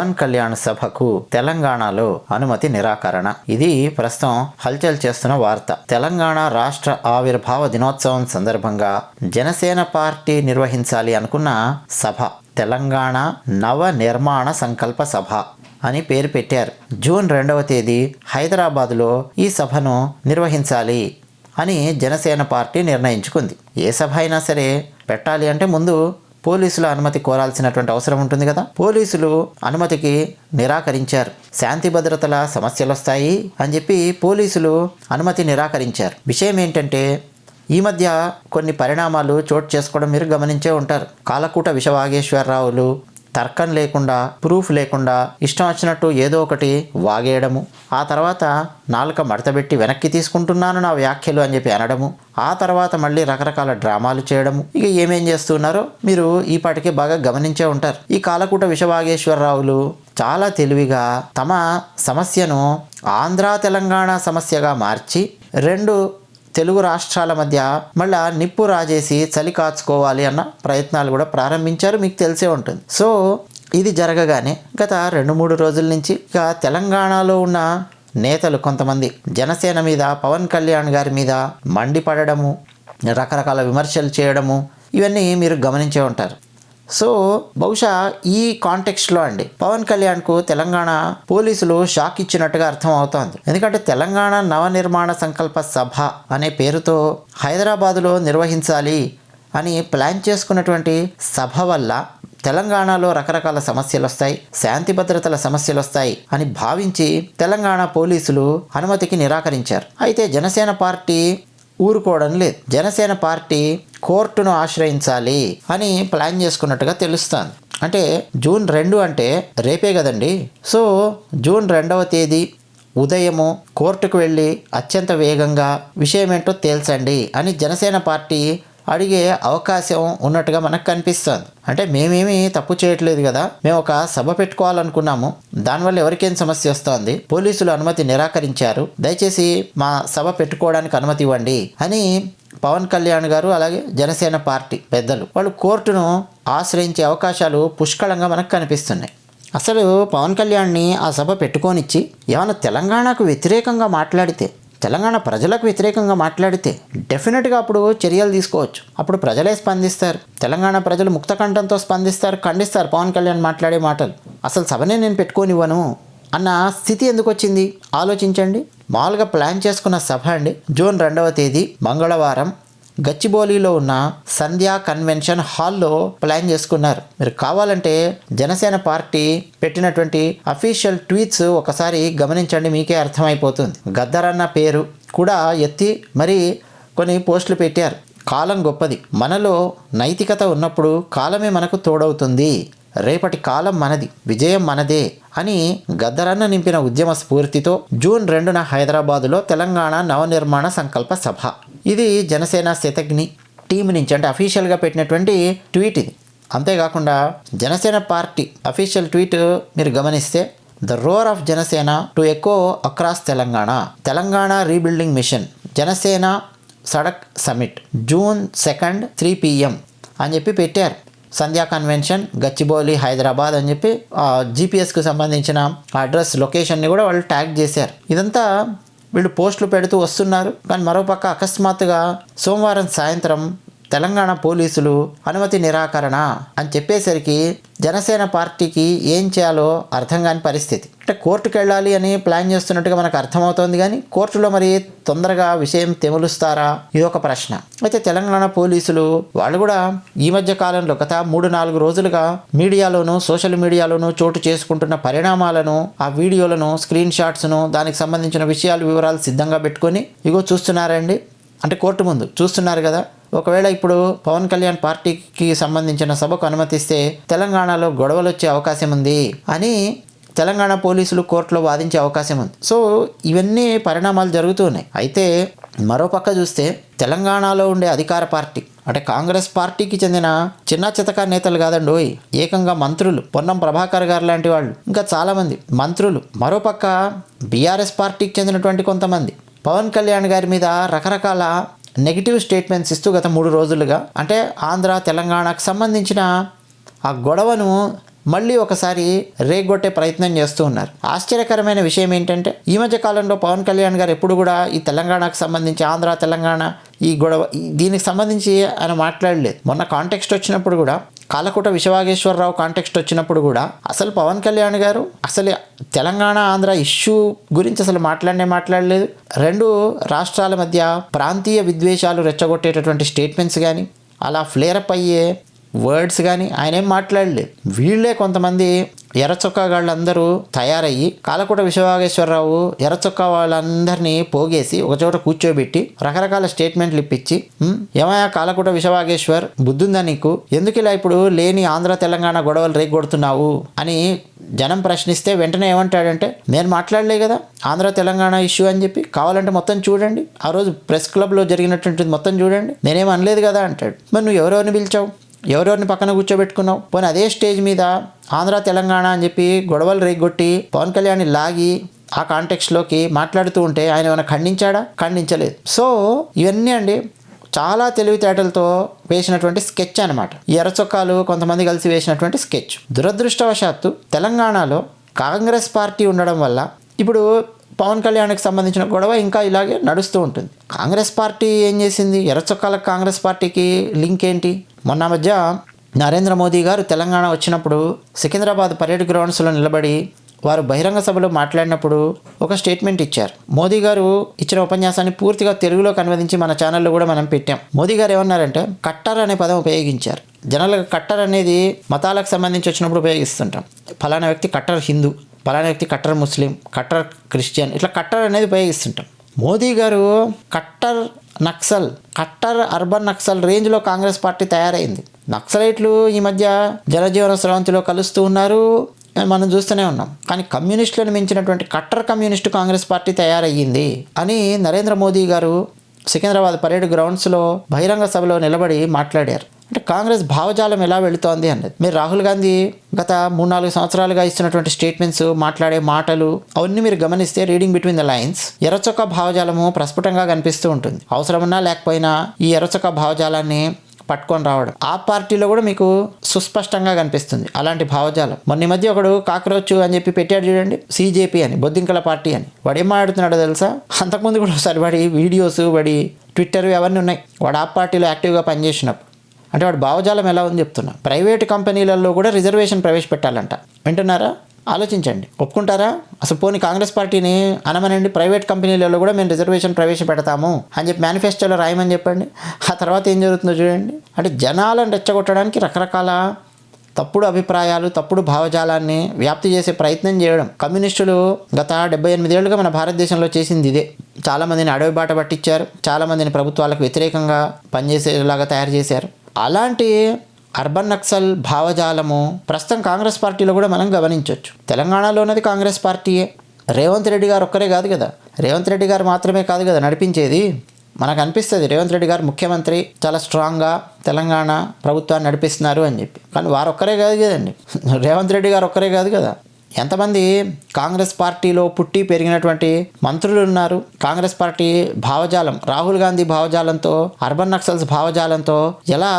పవన్ కళ్యాణ్ సభకు తెలంగాణలో అనుమతి నిరాకరణ. ఇది ప్రస్తుతం హల్చల్ చేస్తున్న వార్త. తెలంగాణ రాష్ట్ర ఆవిర్భావ దినోత్సవం సందర్భంగా జనసేన పార్టీ నిర్వహించాలి అనుకున్న సభ తెలంగాణ నవ నిర్మాణ సంకల్ప సభ అని పేరు పెట్టారు. జూన్ 2వ తేదీ హైదరాబాదులో ఈ సభను నిర్వహించాలి అని జనసేన పార్టీ నిర్ణయించుకుంది. ఏ సభ అయినా సరే పెట్టాలి అంటే ముందు పోలీసుల అనుమతి కోరాల్సినటువంటి అవసరం ఉంటుంది కదా. పోలీసులు అనుమతికి నిరాకరించారు. శాంతి భద్రతల సమస్యలు వస్తాయి అని చెప్పి పోలీసులు అనుమతి నిరాకరించారు. విషయం ఏంటంటే ఈ మధ్య కొన్ని పరిణామాలు చోటు చేసుకోవడం మీరు గమనించే ఉంటారు. కాలకూట విషవాగేశ్వరరావులు తర్కం లేకుండా, ప్రూఫ్ లేకుండా ఇష్టం వచ్చినట్టు ఏదో ఒకటి వాగేయడము, ఆ తర్వాత నాలుక మడతబెట్టి వెనక్కి తీసుకుంటున్నాను నా వ్యాఖ్యలు అని చెప్పి అనడము, ఆ తర్వాత మళ్ళీ రకరకాల డ్రామాలు చేయడము, ఇక ఏమేం చేస్తున్నారో మీరు ఈ పాటికి బాగా గమనించే ఉంటారు. ఈ కాలకూట విషవాగేశ్వరరావులు చాలా తెలివిగా తమ సమస్యను ఆంధ్ర తెలంగాణ సమస్యగా మార్చి రెండు తెలుగు రాష్ట్రాల మధ్య మళ్ళా నిప్పు రాజేసి చలి కాచుకోవాలి అన్న ప్రయత్నాలు కూడా ప్రారంభించారు. మీకు తెలిసే ఉంటుంది. సో ఇది జరగగానే గత 2-3 రోజుల నుంచి ఇక తెలంగాణలో ఉన్న నేతలు కొంతమంది జనసేన మీద, పవన్ కళ్యాణ్ గారి మీద మండిపడము, రకరకాల విమర్శలు చేయడము, ఇవన్నీ మీరు గమనించే ఉంటారు. సో బహుశా ఈ కాంటెక్స్ట్లో అండి పవన్ కళ్యాణ్కు తెలంగాణ పోలీసులు షాక్ ఇచ్చినట్టుగా అర్థం అవుతోంది. ఎందుకంటే తెలంగాణ నవనిర్మాణ సంకల్ప సభ అనే పేరుతో హైదరాబాదులో నిర్వహించాలి అని ప్లాన్ చేసుకున్నటువంటి సభ వల్ల తెలంగాణలో రకరకాల సమస్యలు వస్తాయి, శాంతి భద్రతల సమస్యలు వస్తాయి అని భావించి తెలంగాణ పోలీసులు అనుమతికి నిరాకరించారు. అయితే జనసేన పార్టీ ఊరుకోవడం లేదు. జనసేన పార్టీ కోర్టును ఆశ్రయించాలి అని ప్లాన్ చేసుకున్నట్టుగా తెలుస్తుంది. అంటే జూన్ 2 అంటే రేపే కదండి. సో జూన్ 2వ తేదీ ఉదయము కోర్టుకు వెళ్ళి అత్యంత వేగంగా విషయం ఏంటో తేల్చండి అని జనసేన పార్టీ అడిగే అవకాశం ఉన్నట్టుగా మనకు కనిపిస్తుంది. అంటే మేమేమీ తప్పు చేయట్లేదు కదా, మేము ఒక సభ పెట్టుకోవాలనుకున్నాము, దానివల్ల ఎవరికేం సమస్య వస్తుంది, పోలీసులు అనుమతి నిరాకరించారు, దయచేసి మా సభ పెట్టుకోవడానికి అనుమతి ఇవ్వండి అని పవన్ కళ్యాణ్ గారు అలాగే జనసేన పార్టీ పెద్దలు వాళ్ళు కోర్టును ఆశ్రయించే అవకాశాలు పుష్కలంగా మనకు కనిపిస్తున్నాయి. అసలు పవన్ కళ్యాణ్ని ఆ సభ పెట్టుకోనిచ్చి ఏమైనా తెలంగాణకు వ్యతిరేకంగా మాట్లాడితే, తెలంగాణ ప్రజలకు వ్యతిరేకంగా మాట్లాడితే డెఫినెట్గా అప్పుడు చర్యలు తీసుకోవచ్చు. అప్పుడు ప్రజలే స్పందిస్తారు. తెలంగాణ ప్రజలు ముక్తకంఠంతో స్పందిస్తారు, ఖండిస్తారు పవన్ కళ్యాణ్ మాట్లాడే మాటలు. అసలు సభనే నేను పెట్టుకోనివ్వను అన్న స్థితి ఎందుకు వచ్చింది ఆలోచించండి. మామూలుగా ప్లాన్ చేసుకున్న సభ అండి జూన్ 2వ తేదీ మంగళవారం గచ్చిబౌలిలో ఉన్న సంధ్యా కన్వెన్షన్ హాల్లో ప్లాన్ చేసుకున్నారు. మీరు కావాలంటే జనసేన పార్టీ పెట్టినటువంటి అఫీషియల్ ట్వీట్స్ ఒకసారి గమనించండి, మీకే అర్థమైపోతుంది. గద్దరన్న పేరు కూడా ఎత్తి మరి కొన్ని పోస్టులు పెట్టారు. కాలం గొప్పది, మనలో నైతికత ఉన్నప్పుడు కాలమే మనకు తోడవుతుంది, రేపటి కాలం మనది, విజయం మనదే అని గద్దరన్న నింపిన ఉద్యమ స్ఫూర్తితో జూన్ 2న హైదరాబాదులో తెలంగాణ నవనిర్మాణ సంకల్ప సభ. ఇది జనసేన శతజ్ఞి టీం నుంచి అంటే అఫీషియల్గా పెట్టినటువంటి ట్వీట్ ఇది. అంతేకాకుండా జనసేన పార్టీ అఫీషియల్ ట్వీట్ మీరు గమనిస్తే the roar of Janasena to echo across Telangana, Telangana rebuilding mission, Janasena Sadak summit June 2 3 PM అని చెప్పి పెట్టారు. సంధ్యా కన్వెన్షన్ గచ్చిబౌలి హైదరాబాద్ అని చెప్పి జీపీఎస్కి సంబంధించిన అడ్రస్ లొకేషన్ని కూడా వాళ్ళు ట్యాగ్ చేశారు. ఇదంతా వీళ్ళు పోస్టులు పెడుతూ వస్తున్నారు. కానీ మరోపక్క అకస్మాత్తుగా సోమవారం సాయంత్రం తెలంగాణ పోలీసులు అనుమతి నిరాకరణ అని చెప్పేసరికి జనసేన పార్టీకి ఏం చేయాలో అర్థం కాని పరిస్థితి. అంటే కోర్టుకు వెళ్ళాలి అని ప్లాన్ చేస్తున్నట్టుగా మనకు అర్థమవుతోంది, కానీ కోర్టులో మరి తొందరగా విషయం తెములుస్తారా, ఇది ఒక ప్రశ్న. అయితే తెలంగాణ పోలీసులు వాళ్ళు కూడా ఈ మధ్య కాలంలో గత 3-4 రోజులుగా మీడియాలోను సోషల్ మీడియాలోను చోటు చేసుకుంటున్న పరిణామాలను, ఆ వీడియోలను, స్క్రీన్ షాట్స్ను, దానికి సంబంధించిన వివరాలు సిద్ధంగా పెట్టుకొని ఇగో చూస్తున్నారండి. అంటే కోర్టు ముందు చూస్తున్నారు కదా. ఒకవేళ ఇప్పుడు పవన్ కళ్యాణ్ పార్టీకి సంబంధించిన సభకు అనుమతిస్తే తెలంగాణలో గొడవలు వచ్చే అవకాశం ఉంది అని తెలంగాణ పోలీసులు కోర్టులో వాదించే అవకాశం ఉంది. సో ఇవన్నీ పరిణామాలు జరుగుతూ ఉన్నాయి. అయితే మరోపక్క చూస్తే తెలంగాణలో ఉండే అధికార పార్టీ అంటే కాంగ్రెస్ పార్టీకి చెందిన చిన్న చితక నేతలు కాదండి, ఏకంగా మంత్రులు, పొన్నం ప్రభాకర్ గారు లాంటి వాళ్ళు, ఇంకా చాలామంది మంత్రులు, మరోపక్క బీఆర్ఎస్ పార్టీకి చెందినటువంటి కొంతమంది పవన్ కళ్యాణ్ గారి మీద రకరకాల నెగిటివ్ స్టేట్మెంట్స్ ఇస్తూ గత 3 రోజులుగా అంటే ఆంధ్ర తెలంగాణకు సంబంధించిన ఆ గొడవను మళ్ళీ ఒకసారి రేగొట్టే ప్రయత్నం చేస్తూ ఉన్నారు. ఆశ్చర్యకరమైన విషయం ఏంటంటే ఈ మధ్య కాలంలో పవన్ కళ్యాణ్ గారు ఎప్పుడు కూడా ఈ తెలంగాణకు సంబంధించి ఆంధ్ర తెలంగాణ ఈ గొడవ దీనికి సంబంధించి ఆయన మాట్లాడలేదు. మొన్న కాంటెక్స్ట్ వచ్చినప్పుడు కూడా కాలకూట విశ్వవాగేశ్వరరావు కాంటెక్స్ట్ వచ్చినప్పుడు కూడా అసలు పవన్ కళ్యాణ్ గారు అసలు తెలంగాణ ఆంధ్ర ఇష్యూ గురించి అసలు మాట్లాడలేదు. రెండు రాష్ట్రాల మధ్య ప్రాంతీయ విద్వేషాలు రెచ్చగొట్టేటటువంటి స్టేట్మెంట్స్ కానీ అలా ఫ్లేరప్ అయ్యే వర్డ్స్ కానీ ఆయన ఏం మాట్లాడలేదు. వీళ్ళే కొంతమంది ఎర్రచొక్కా వాళ్ళందరూ తయారయ్యి కాలకూట విశ్వవాగేశ్వరరావు ఎర్రచొక్కా వాళ్ళందరినీ పోగేసి ఒకచోట కూర్చోబెట్టి రకరకాల స్టేట్మెంట్లు ఇప్పించి ఏమయ్యా కాలకూట విశ్వవాగేశ్వర్ బుద్ధుందా నీకు, ఎందుకు ఇలా ఇప్పుడు లేని ఆంధ్ర తెలంగాణ గొడవలు రేగొడుతున్నావు అని జనం ప్రశ్నిస్తే వెంటనే ఏమంటాడంటే నేను మాట్లాడలే కదా ఆంధ్ర తెలంగాణ ఇష్యూ అని చెప్పి, కావాలంటే మొత్తం చూడండి, ఆ రోజు ప్రెస్ క్లబ్లో జరిగినటువంటిది మొత్తం చూడండి, నేనేం అనలేదు కదా అంటాడు. మరి నువ్వు ఎవరెవరిని పిలిచావు, ఎవరెవరిని పక్కన కూర్చోబెట్టుకున్నావు? పోనీ అదే స్టేజ్ మీద ఆంధ్ర తెలంగాణ అని చెప్పి గొడవలు రేగొట్టి పవన్ కళ్యాణ్ని లాగి ఆ కాంటెక్స్ట్లోకి మాట్లాడుతూ ఉంటే ఆయన ఏమైనా ఖండించలేదు. సో ఇవన్నీ అండి చాలా తెలివితేటలతో వేసినటువంటి స్కెచ్ అనమాట. ఈ ఎర్రచొక్కాలు కొంతమంది కలిసి వేసినటువంటి స్కెచ్. దురదృష్టవశాత్తు తెలంగాణలో కాంగ్రెస్ పార్టీ ఉండడం వల్ల ఇప్పుడు పవన్ కళ్యాణ్కి సంబంధించిన గొడవ ఇంకా ఇలాగే నడుస్తూ ఉంటుంది. కాంగ్రెస్ పార్టీ ఏం చేసింది? ఎర్రచొక్కాలకు కాంగ్రెస్ పార్టీకి లింక్ ఏంటి? మొన్న మధ్య నరేంద్ర మోదీ గారు తెలంగాణ వచ్చినప్పుడు సికింద్రాబాద్ పరేడ్ గ్రౌండ్స్లో నిలబడి వారు బహిరంగ సభలో మాట్లాడినప్పుడు ఒక స్టేట్మెంట్ ఇచ్చారు. మోదీ గారు ఇచ్చిన ఉపన్యాసాన్ని పూర్తిగా తెలుగులోకి అనువదించి మన ఛానల్లో కూడా మనం పెట్టాం. మోదీ గారు ఏమన్నారంటే కట్టర్ అనే పదం ఉపయోగించారు. జనరల్గా కట్టర్ అనేది మతాలకు సంబంధించి వచ్చినప్పుడు ఉపయోగిస్తుంటాం. ఫలానా వ్యక్తి కట్టర్ హిందూ, ఫలానా వ్యక్తి కట్టర్ ముస్లిం, కట్టర్ క్రిస్టియన్, ఇట్లా కట్టర్ అనేది ఉపయోగిస్తుంటాం. మోదీ గారు cutter Naxal, cutter urban Naxal రేంజ్లో కాంగ్రెస్ పార్టీ తయారైంది. నక్సలైట్లు ఈ మధ్య జనజీవన స్రవంతిలో కలుస్తూ ఉన్నారు, మనం చూస్తూనే ఉన్నాం. కానీ కమ్యూనిస్టులను మించినటువంటి కట్టర్ కమ్యూనిస్టు కాంగ్రెస్ పార్టీ తయారయ్యింది అని నరేంద్ర మోదీ గారు సికింద్రాబాద్ పరేడ్ గ్రౌండ్స్లో బహిరంగ సభలో నిలబడి మాట్లాడారు. అంటే కాంగ్రెస్ భావజాలం ఎలా వెళుతోంది అన్నది. మీరు రాహుల్ గాంధీ గత 3-4 సంవత్సరాలుగా ఇస్తున్నటువంటి స్టేట్మెంట్స్, మాట్లాడే మాటలు అవన్నీ మీరు గమనిస్తే రీడింగ్ బిట్వీన్ ద లైన్స్ ఎర్రచొక్క భావజాలము ప్రస్ఫుటంగా కనిపిస్తూ ఉంటుంది. అవసరమున్నా లేకపోయినా ఈ ఎర్రచొక్క భావజాలాన్ని పట్టుకొని రావడం ఆ పార్టీలో కూడా మీకు సుస్పష్టంగా కనిపిస్తుంది అలాంటి భావజాలం. మొన్న మధ్య ఒకడు కాక్రోచ్ అని చెప్పి పెట్టాడు చూడండి, CJP అని, బొద్దింకల పార్టీ అని. వాడు ఏం మాట్లాడుతున్నాడో తెలుసా? అంతకుముందు కూడా ఒకసారి వాడి వీడియోస్, వాడి ట్విట్టర్ అవన్నీ ఉన్నాయి. వాడు ఆ పార్టీలో యాక్టివ్గా పనిచేసినప్పుడు. అంటే వాడు భావజాలం ఎలా ఉంది చెప్తున్నా. ప్రైవేటు కంపెనీలలో కూడా రిజర్వేషన్ ప్రవేశపెట్టాలంట. వింటున్నారా? ఆలోచించండి. ఒప్పుకుంటారా? అసలు పోనీ కాంగ్రెస్ పార్టీని అనమనండి, ప్రైవేట్ కంపెనీలలో కూడా మేము రిజర్వేషన్ ప్రవేశపెడతాము అని చెప్పి మేనిఫెస్టోలో రాయమని చెప్పండి. ఆ తర్వాత ఏం జరుగుతుందో చూడండి. అంటే జనాలను రెచ్చగొట్టడానికి రకరకాల తప్పుడు అభిప్రాయాలు, తప్పుడు భావజాలాన్ని వ్యాప్తి చేసే ప్రయత్నం చేయడం. కమ్యూనిస్టులు గత 78 ఏళ్ళుగా మన భారతదేశంలో చేసింది ఇదే. చాలామందిని అడవి బాట పట్టించారు, చాలామందిని ప్రభుత్వాలకు వ్యతిరేకంగా పనిచేసేలాగా తయారు చేశారు. అలాంటి అర్బన్ నక్సల్ భావజాలము ప్రస్తుతం కాంగ్రెస్ పార్టీలో కూడా మనం గమనించవచ్చు. తెలంగాణలో ఉన్నది కాంగ్రెస్ పార్టీయే. రేవంత్ రెడ్డి గారు ఒక్కరే కాదు కదా, రేవంత్ రెడ్డి గారు మాత్రమే కాదు కదా నడిపించేది. మనకు అనిపిస్తుంది రేవంత్ రెడ్డి గారు ముఖ్యమంత్రి చాలా స్ట్రాంగ్గా తెలంగాణ ప్రభుత్వాన్ని నడిపిస్తున్నారు అని చెప్పి. కానీ వారు ఒక్కరే కాదు కదండి, రేవంత్ రెడ్డి గారు ఒక్కరే కాదు కదా. ఎంతమంది కాంగ్రెస్ పార్టీలో పుట్టి పెరిగినటువంటి మంత్రులు ఉన్నారు. కాంగ్రెస్ పార్టీ భావజాలం, రాహుల్ గాంధీ భావజాలంతో, అర్బన్ నక్సల్స్ భావజాలంతో ఎలా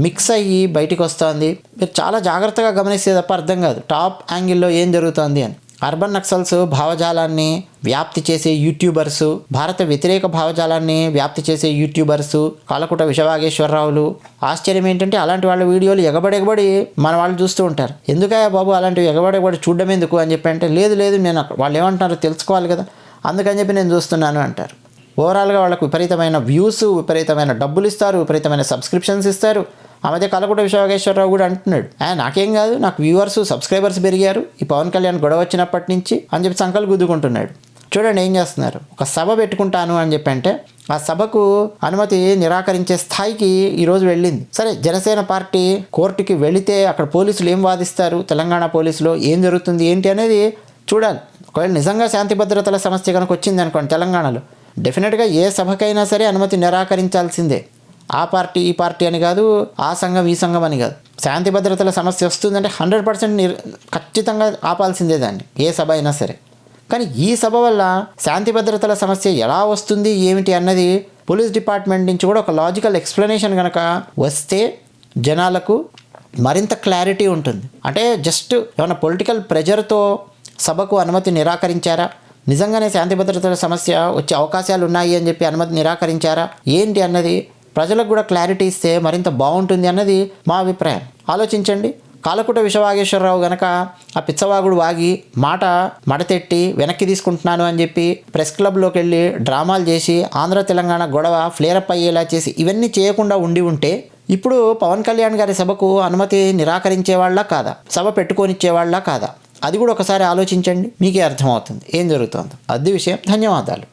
మిక్స్ అయ్యి బయటికి వస్తుంది. మీరు చాలా జాగ్రత్తగా గమనిస్తే తప్ప అర్థం కాదు టాప్ యాంగిల్లో ఏం జరుగుతుంది అని. అర్బన్ నక్సల్స్ భావజాలాన్ని వ్యాప్తి చేసే యూట్యూబర్స్, భారత వ్యతిరేక భావజాలాన్ని వ్యాప్తి చేసే యూట్యూబర్స్, కాలకూట విశ్వవాగేశ్వరరావులు. ఆశ్చర్యం ఏంటంటే అలాంటి వాళ్ళ వీడియోలు ఎగబడి మన వాళ్ళు చూస్తూ ఉంటారు. ఎందుకయ్యా బాబు అలాంటివి ఎగబడి చూడడం ఎందుకు అని చెప్పి అంటే, లేదు నేను వాళ్ళు ఏమంటున్నారో తెలుసుకోవాలి కదా, అందుకని చెప్పి నేను చూస్తున్నాను అంటారు. ఓవరాల్గా వాళ్ళకు విపరీతమైన వ్యూస్, విపరీతమైన డబ్బులు ఇస్తారు, విపరీతమైన సబ్స్క్రిప్షన్స్ ఇస్తారు. ఆ మధ్య కాలకూట విశ్వవాగేశ్వరరావు కూడా అంటున్నాడు, నాకేం కాదు, నాకు వ్యూవర్స్, సబ్స్క్రైబర్స్ పెరిగారు ఈ పవన్ కళ్యాణ్ గొడవ వచ్చినప్పటి నుంచి అని చెప్పి సంకలు గుద్దుకుంటున్నాడు. చూడండి ఏం చేస్తున్నారు. ఒక సభ పెట్టుకుంటాను అని చెప్పి అంటే ఆ సభకు అనుమతి నిరాకరించే స్థాయికి ఈరోజు వెళ్ళింది. సరే, జనసేన పార్టీ కోర్టుకి వెళితే అక్కడ పోలీసులు ఏం వాదిస్తారు, తెలంగాణ పోలీసులో ఏం జరుగుతుంది ఏంటి అనేది చూడాలి. ఒకవేళ నిజంగా శాంతి భద్రతల సమస్య కనుక వచ్చింది అనుకోండి తెలంగాణలో, డెఫినెట్గా ఏ సభకైనా సరే అనుమతి నిరాకరించాల్సిందే. ఆ పార్టీ ఈ పార్టీ అని కాదు, ఆ సంఘం ఈ సంఘం అని కాదు. శాంతి భద్రతల సమస్య వస్తుందంటే 100% ఖచ్చితంగా ఆపాల్సిందే దాన్ని, ఏ సభ అయినా సరే. కానీ ఈ సభ వల్ల శాంతి భద్రతల సమస్య ఎలా వస్తుంది ఏమిటి అన్నది పోలీస్ డిపార్ట్మెంట్ నుంచి కూడా ఒక లాజికల్ ఎక్స్ప్లెనేషన్ కనుక వస్తే జనాలకు మరింత క్లారిటీ ఉంటుంది. అంటే జస్ట్ ఏమైనా పొలిటికల్ ప్రెజర్తో సభకు అనుమతి నిరాకరించారా, నిజంగానే శాంతి భద్రతల సమస్య వచ్చే అవకాశాలు ఉన్నాయి అని చెప్పి అనుమతి నిరాకరించారా ఏంటి అన్నది ప్రజలకు కూడా క్లారిటీ ఇస్తే మరింత బాగుంటుంది అన్నది మా అభిప్రాయం. ఆలోచించండి. కాలకుట విశ్వవాగేశ్వరరావు గనక ఆ పిచ్చవాగుడు వాగి మడతెట్టి వెనక్కి తీసుకుంటున్నాను అని చెప్పి ప్రెస్ క్లబ్లోకి వెళ్ళి డ్రామాలు చేసి ఆంధ్ర తెలంగాణ గొడవ ఫ్లేరప్ అయ్యేలా చేసి ఇవన్నీ చేయకుండా ఉంటే ఇప్పుడు పవన్ కళ్యాణ్ గారి సభకు అనుమతి నిరాకరించేవాళ్ళ కాదా, సభ పెట్టుకొనిచ్చేవాళ్ళ కాదా, అది కూడా ఒకసారి ఆలోచించండి. మీకే అర్థమవుతుంది ఏం జరుగుతుందో. అది విషయం. ధన్యవాదాలు.